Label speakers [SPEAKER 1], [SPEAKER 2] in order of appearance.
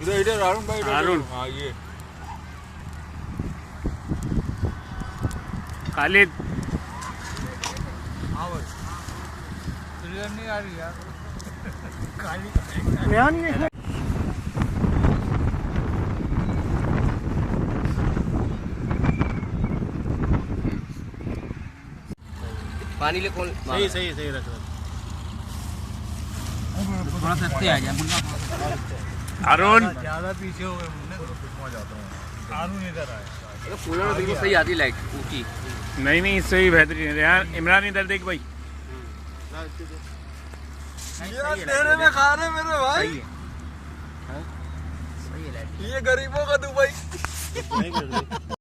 [SPEAKER 1] इधर इधर अरुण भाई,
[SPEAKER 2] अरुण।
[SPEAKER 1] हाँ ये
[SPEAKER 2] खालिद।
[SPEAKER 1] हाँ भाई क्लियर नहीं आ रही यार खाली
[SPEAKER 3] नया नहीं है।
[SPEAKER 4] पानी ले कौन
[SPEAKER 3] सही सही सही रख रहा।
[SPEAKER 4] थोड़ा सा आ गया
[SPEAKER 2] अरुण।
[SPEAKER 1] ज्यादा पीछे हो गए मुन्ने, तो घुमा जाता हूँ। अरुण इधर आए।
[SPEAKER 4] कूलर में बिल्कुल सही आती लाइट ऊंची।
[SPEAKER 2] नहीं नहीं, इससे ही बेहतरीन है यार। इमरान इधर देख भाई।
[SPEAKER 1] तेरे में खा रहे मेरे भाई,
[SPEAKER 4] सही है लाइट।
[SPEAKER 1] ये गरीबों का दुबई।